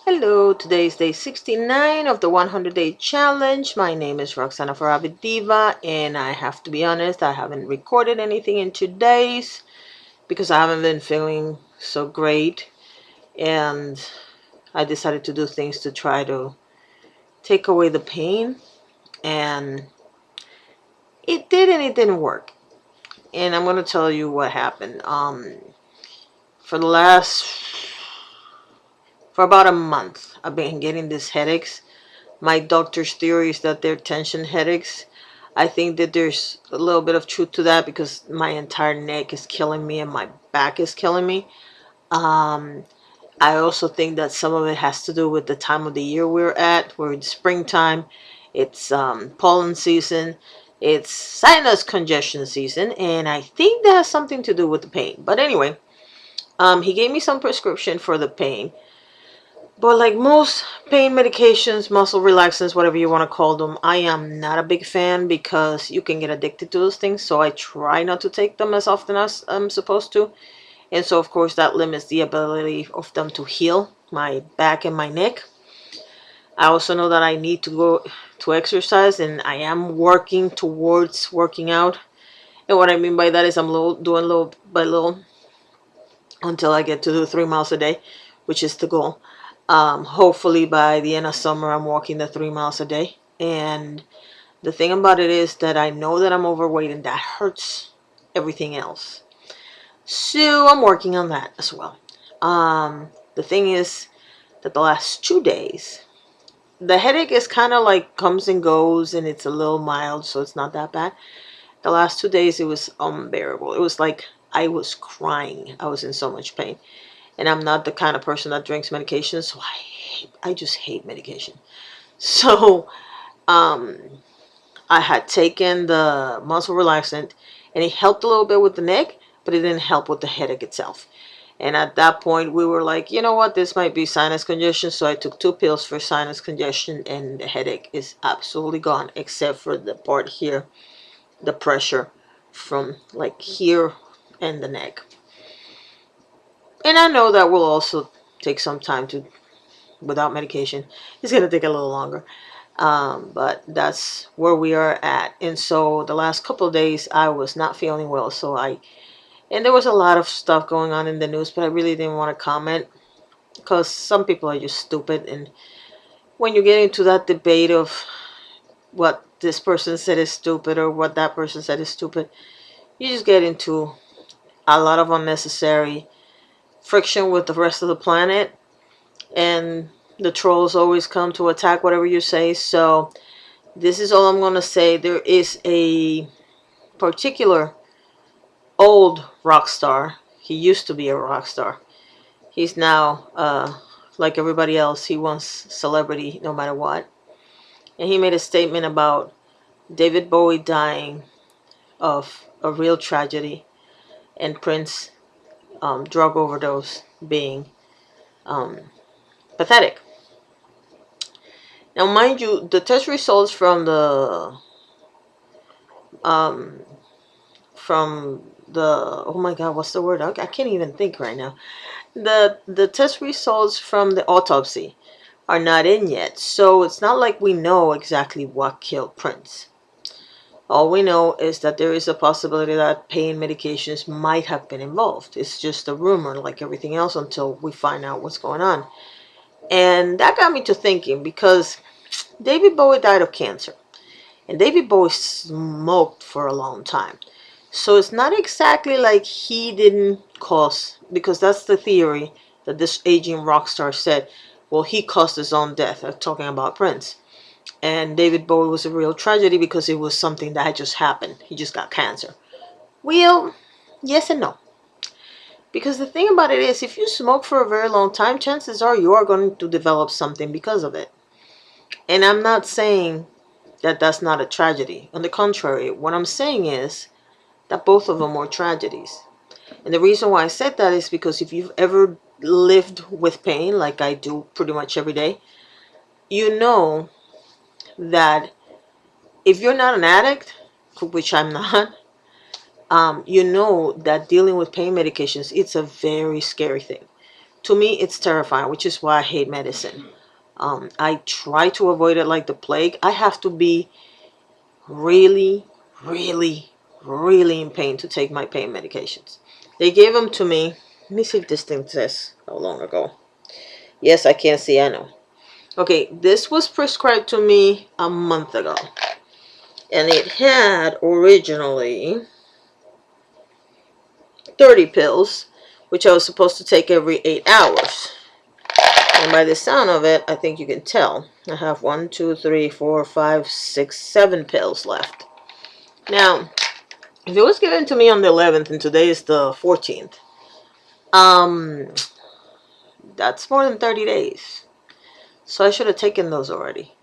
Hello, today is day 69 of the 100-day challenge. My name is Roxana Farabi Diva, and I have to be honest, I haven't recorded anything in 2 days because I haven't been feeling so great, and I decided to do things to try to take away the pain, and it did and it didn't work. And I'm going to tell you what happened. For the last, for about a month, I've been getting these headaches. My doctor's theory is that they're tension headaches. I think that there's a little bit of truth to that because my entire neck is killing me and my back is killing me. Um, I also think that some of it has to do with the time of the year we're at. We're in springtime. It's pollen season. It's sinus congestion season, and I think that has something to do with the pain. But anyway, he gave me some prescription for the pain. But like most pain medications, muscle relaxants, whatever you want to call them, I am not a big fan because you can get addicted to those things. So I try not to take them as often as I'm supposed to. And so, of course, that limits the ability of them to heal my back and my neck. I also know that I need to go to exercise, and I am working towards working out. And what I mean by that is I'm doing little by little until I get to do 3 miles a day, which is the goal. Hopefully by the end of summer, I'm walking the 3 miles a day. And the thing about it is that I know that I'm overweight, and that hurts everything else. So I'm working on that as well. The thing is that the last 2 days, the headache is kind of like comes and goes, and it's a little mild, so it's not that bad. The last 2 days, it was unbearable. It was like I was crying. I was in so much pain. And I'm not the kind of person that drinks medication, so I just hate medication. So um, I had taken the muscle relaxant, and it helped a little bit with the neck, but it didn't help with the headache itself. And at that point, we were like, you know what, this might be sinus congestion. So I took 2 pills for sinus congestion, and the headache is absolutely gone, except for the part here, the pressure from like here and the neck. And I know that will also take some time to, without medication, it's going to take a little longer. But that's where we are at. And so the last couple of days, I was not feeling well. And there was a lot of stuff going on in the news, but I really didn't want to comment because some people are just stupid. And when you get into that debate of what this person said is stupid or what that person said is stupid, you just get into a lot of unnecessary friction with the rest of the planet. And the trolls always come to attack whatever you say. So this is all I'm going to say. There is a particular old rock star. He used to be a rock star. He's now, like everybody else, he wants celebrity no matter what. And he made a statement about David Bowie dying of a real tragedy and Prince drug overdose being pathetic. Now, mind you, the test results um, from the oh my god, what's the word? I can't even think right now. The test results from the autopsy are not in yet, so it's not like we know exactly what killed Prince. All we know is that there is a possibility that pain medications might have been involved. It's just a rumor like everything else until we find out what's going on. And that got me to thinking because David Bowie died of cancer. And David Bowie smoked for a long time. So it's not exactly like he didn't cause, because that's the theory that this aging rock star said, well, he caused his own death. I'm talking about Prince. And David Bowie was a real tragedy because it was something that had just happened. He just got cancer. Well, yes and no. Because the thing about it is, if you smoke for a very long time, chances are you are going to develop something because of it. And I'm not saying that that's not a tragedy. On the contrary, what I'm saying is that both of them were tragedies. And the reason why I said that is because if you've ever lived with pain, like I do pretty much every day, you know that if you're not an addict, which I'm not, you know that dealing with pain medications, it's a very scary thing. To me, it's terrifying, which is why I hate medicine. I try to avoid it like the plague. I have to be really, really, really in pain to take my pain medications. They gave them to me. Let me see if this thing says how long ago. Yes, I can't see, I know. Okay, this was prescribed to me a month ago. And it had originally 30 pills, which I was supposed to take every 8 hours. And by the sound of it, I think you can tell. I have 1, 2, 3, 4, 5, 6, 7 pills left. Now, if it was given to me on the 11th and today is the 14th, that's more than 30 days. So I should have taken those already.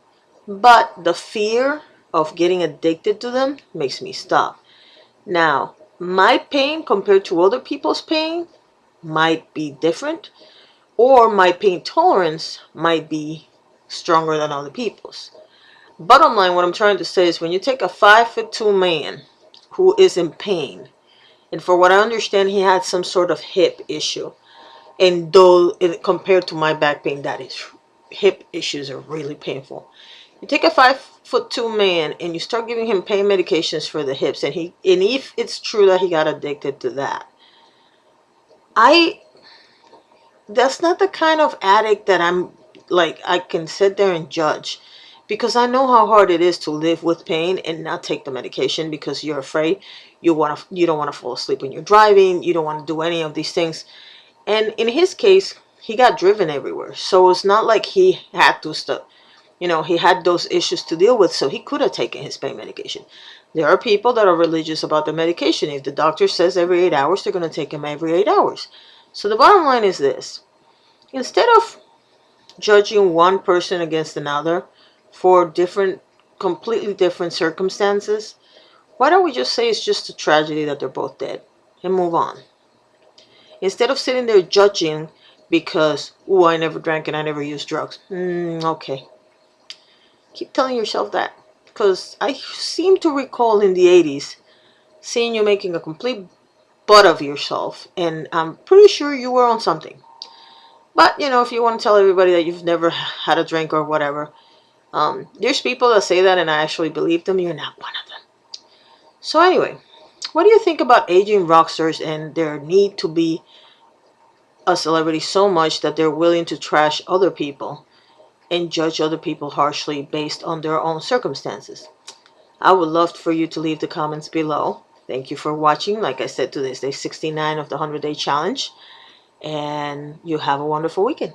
But the fear of getting addicted to them makes me stop. Now, my pain compared to other people's pain might be different, or my pain tolerance might be stronger than other people's. Bottom line, what I'm trying to say is when you take a 5'2" man who is in pain, and for what I understand, he had some sort of hip issue, and though compared to my back pain, that is, hip issues are really painful. You take a 5'2" man and you start giving him pain medications for the hips, and if it's true that he got addicted to that, that's not the kind of addict that I'm like I can sit there and judge, because I know how hard it is to live with pain and not take the medication because you're afraid. You don't want to fall asleep when you're driving. You don't want to do any of these things. And in his case, he got driven everywhere, so it's not like he had to stop. He had those issues to deal with, so he could have taken his pain medication. There are people that are religious about the medication. If the doctor says every 8 hours, they're going to take him every 8 hours. So the bottom line is this. Instead of judging one person against another for completely different circumstances, why don't we just say it's just a tragedy that they're both dead and move on? Instead of sitting there judging because, oh, I never drank and I never used drugs. Okay. Keep telling yourself that, because I seem to recall in the 80s seeing you making a complete butt of yourself, and I'm pretty sure you were on something. But, if you want to tell everybody that you've never had a drink or whatever, there's people that say that and I actually believe them. You're not one of them. So anyway, what do you think about aging rock stars and their need to be a celebrity so much that they're willing to trash other people and judge other people harshly based on their own circumstances? I would love for you to leave the comments below. Thank you for watching. Like I said, today's day 69 of the 100-day challenge. And you have a wonderful weekend.